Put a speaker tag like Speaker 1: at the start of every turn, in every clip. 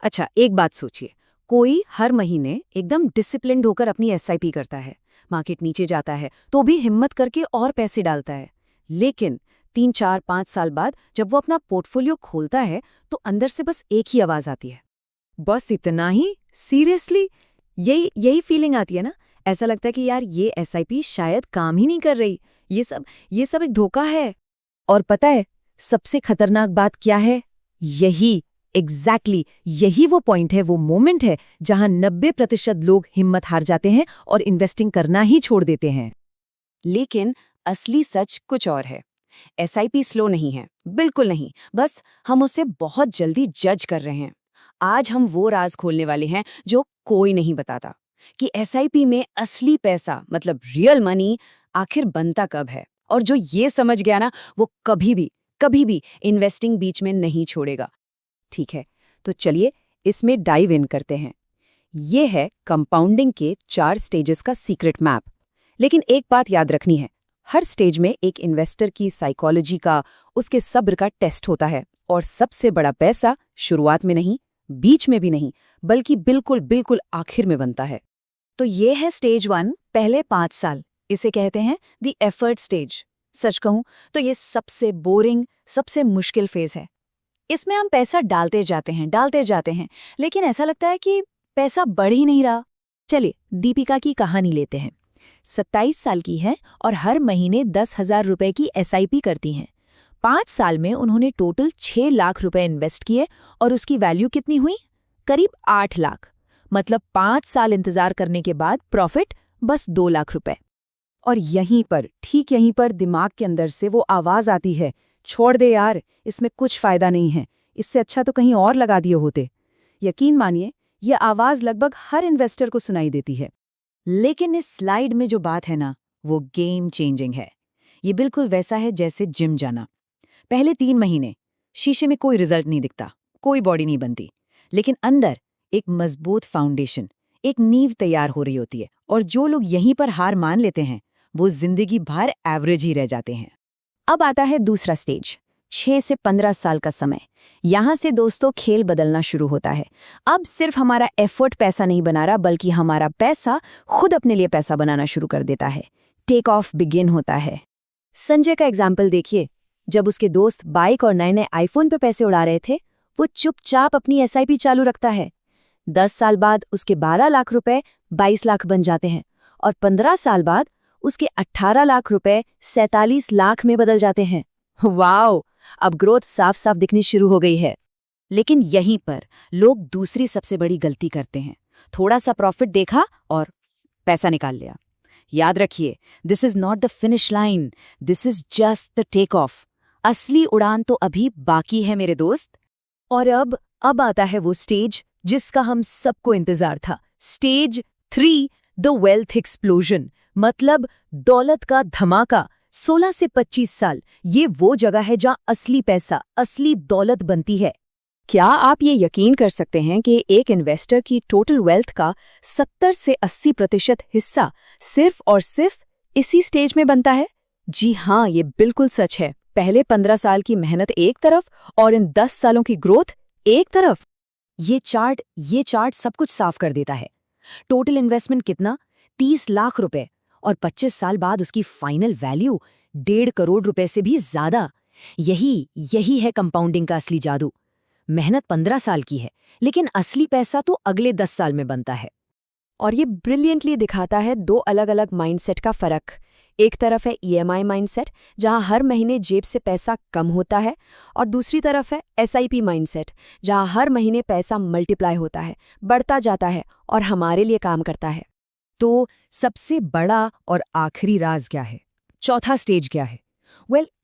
Speaker 1: अच्छा, एक बात सोचिए। कोई हर महीने एकदम डिसिप्लिन्ड होकर अपनी एसआईपी करता है, मार्केट नीचे जाता है तो भी हिम्मत करके और पैसे डालता है। लेकिन 3, 4, 5 साल बाद जब वो अपना पोर्टफोलियो खोलता है तो अंदर से बस एक ही आवाज आती है, बस इतना ही? सीरियसली? यही यही फीलिंग आती है ना। ऐसा लगता है कि यार ये एसआईपी शायद काम ही नहीं कर रही, ये सब एक धोखा है। और पता है सबसे खतरनाक बात क्या है? यही यही वो पॉइंट है, वो मोमेंट है जहां 90% लोग हिम्मत हार जाते हैं और इन्वेस्टिंग करना ही छोड़ देते हैं। लेकिन असली सच कुछ और है। एसआईपी स्लो नहीं है, बिल्कुल नहीं, बस हम उसे बहुत जल्दी जज कर रहे हैं। आज हम वो राज खोलने वाले हैं जो कोई नहीं बताता, कि एसआईपी में असली पैसा मतलब रियल मनी आखिर बनता कब है। और जो ये समझ गया ना, वो कभी भी इन्वेस्टिंग बीच में नहीं छोड़ेगा। ठीक है, तो चलिए इसमें डाइव इन करते हैं। ये है कंपाउंडिंग के 4 स्टेजेस का सीक्रेट मैप। लेकिन एक बात याद रखनी है, हर स्टेज में एक इन्वेस्टर की साइकोलॉजी का, उसके सब्र का टेस्ट होता है। और सबसे बड़ा पैसा शुरुआत में नहीं, बीच में भी नहीं, बल्कि बिल्कुल बिल्कुल आखिर में बनता है। तो ये है स्टेज 1, पहले 5 साल। इसे कहते हैं द एफर्ट स्टेज। सच कहूं तो ये सबसे बोरिंग, सबसे मुश्किल फेज है। इसमें हम पैसा डालते जाते हैं, लेकिन ऐसा लगता है कि पैसा बढ़ ही नहीं रहा। चलिए दीपिका की कहानी लेते हैं। 27 साल की है और हर महीने 10,000 रुपए की एसआईपी करती हैं। 5 साल में उन्होंने टोटल 6 लाख रुपए इन्वेस्ट किए और उसकी वैल्यू कितनी हुई? करीब 8 लाख। मतलब 5 साल इंतजार करने के बाद प्रॉफिट बस 2 लाख रुपए। और ठीक यहीं पर दिमाग के अंदर से वो आवाज आती है, छोड़ दे यार, इसमें कुछ फायदा नहीं है, इससे अच्छा तो कहीं और लगा दिए होते। यकीन मानिए, ये आवाज लगभग हर इन्वेस्टर को सुनाई देती है। लेकिन इस स्लाइड में जो बात है ना, वो गेम चेंजिंग है। ये बिल्कुल वैसा है जैसे जिम जाना। पहले 3 महीने शीशे में कोई रिजल्ट नहीं दिखता, कोई बॉडी नहीं बनती, लेकिन अंदर एक मजबूत फाउंडेशन, एक नींव तैयार हो रही होती है। और जो लोग यहीं पर हार मान लेते हैं, वो जिंदगी भर एवरेज ही रह जाते हैं। अब आता है दूसरा स्टेज, 6 से 15 साल का समय। यहां से दोस्तों खेल बदलना शुरू होता है। अब सिर्फ हमारा एफर्ट पैसा नहीं बना रहा, बल्कि हमारा पैसा खुद अपने लिए पैसा बनाना शुरू कर देता है। टेक ऑफ बिगिन होता है। संजय का एग्जाम्पल देखिए। जब उसके दोस्त बाइक और नए नए आईफोन पे पैसे उड़ा रहे थे, वो चुपचाप अपनी एसआईपी चालू रखता है। 10 साल बाद उसके 12 लाख रुपए 22 लाख बन जाते हैं और 15 साल बाद उसके 18 लाख रुपए 47 लाख में बदल जाते हैं। वाओ! अब ग्रोथ साफ साफ दिखनी शुरू हो गई है। लेकिन यहीं पर लोग दूसरी सबसे बड़ी गलती करते हैं। थोड़ा सा प्रॉफिट देखा और पैसा निकाल लिया। याद रखिए, this is not the finish line, this is just the take off. असली उड़ान तो अभी बाकी है मेरे दोस्त। और अब आता है वो स्टेज जिसका हम सबको इंतजार था। स्टेज 3, द वेल्थ एक्सप्लोजन, मतलब दौलत का धमाका। 16 से 25 साल, ये वो जगह है जहां असली पैसा, असली दौलत बनती है। क्या आप ये यकीन कर सकते हैं कि एक इन्वेस्टर की टोटल वेल्थ का 70 से 80% हिस्सा सिर्फ और सिर्फ इसी स्टेज में बनता है? जी हाँ, ये बिल्कुल सच है। पहले 15 साल की मेहनत एक तरफ और इन 10 सालों की ग्रोथ एक तरफ। ये चार्ट सब कुछ साफ कर देता है। टोटल इन्वेस्टमेंट कितना? 30 लाख रुपए, और 25 साल बाद उसकी फाइनल वैल्यू 1.5 करोड़ रुपए से भी ज्यादा। यही है कंपाउंडिंग का असली जादू। मेहनत 15 साल की है, लेकिन असली पैसा तो अगले 10 साल में बनता है। और ये ब्रिलियंटली दिखाता है 2 अलग-अलग माइंडसेट का फर्क। एक तरफ है ईएमआई माइंडसेट, जहां हर महीने जेब से पैसा कम होता है, और दूसरी तरफ है एसआईपी माइंडसेट, जहां हर महीने पैसा मल्टीप्लाई होता है, बढ़ता जाता है और हमारे लिए काम करता है। तो सबसे बड़ा और आखिरी राज क्या है? चौथा स्टेज क्या है?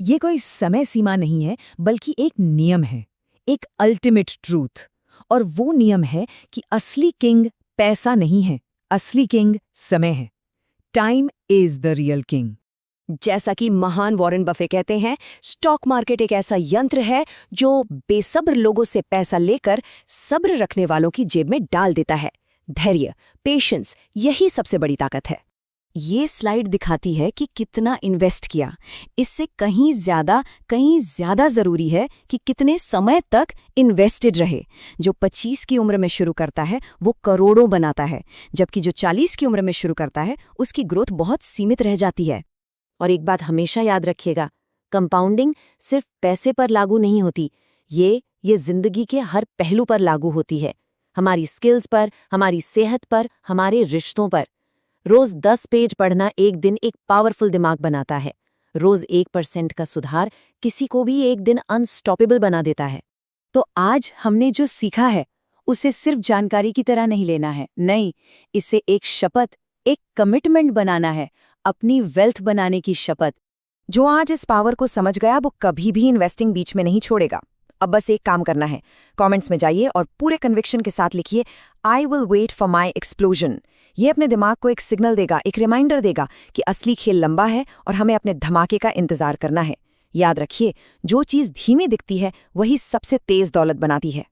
Speaker 1: ये कोई समय सीमा नहीं है, बल्कि एक नियम है, एक अल्टीमेट ट्रूथ। और वो नियम है कि असली किंग पैसा नहीं है, असली किंग समय है। Time is the real king. जैसा कि महान वॉरेन बफे कहते हैं, स्टॉक मार्केट एक ऐसा यंत्र है जो बेसब्र लोगों से पैसा लेकर सब्र रखने वालों की जेब में डाल देता है। धैर्य, पेशेंस, यही सबसे बड़ी ताकत है। ये स्लाइड दिखाती है कि कितना इन्वेस्ट किया। इससे कहीं ज़्यादा ज़रूरी है कि कितने समय तक इन्वेस्टेड रहे। जो 25 की उम्र में शुरू करता है वो करोड़ों बनाता है, जबकि जो 40 की उम्र में शुरू करता है उसकी ग्रोथ बहुत सीमित रह जाती है। और एक बात हमेशा याद रखिएगा, कंपाउंडिंग सिर्फ पैसे पर लागू नहीं होती, ये जिंदगी के हर पहलू पर लागू होती है। हमारी स्किल्स पर, हमारी सेहत पर, हमारे रिश्तों पर। रोज 10 पेज पढ़ना एक दिन एक पावरफुल दिमाग बनाता है। रोज 1% का सुधार किसी को भी एक दिन अनस्टॉपेबल बना देता है। तो आज हमने जो सीखा है उसे सिर्फ जानकारी की तरह नहीं लेना है, नहीं, इसे एक शपथ, एक कमिटमेंट बनाना है, अपनी वेल्थ बनाने की शपथ। जो आज इस पावर को समझ गया वो कभी भी इन्वेस्टिंग बीच में नहीं छोड़ेगा। अब बस एक काम करना है, कमेंट्स में जाइए और पूरे कन्विक्शन के साथ लिखिए, I will wait for my explosion. ये अपने दिमाग को एक सिग्नल देगा, एक रिमाइंडर देगा कि असली खेल लंबा है और हमें अपने धमाके का इंतजार करना है। याद रखिए, जो चीज़ धीमी दिखती है वही सबसे तेज दौलत बनाती है।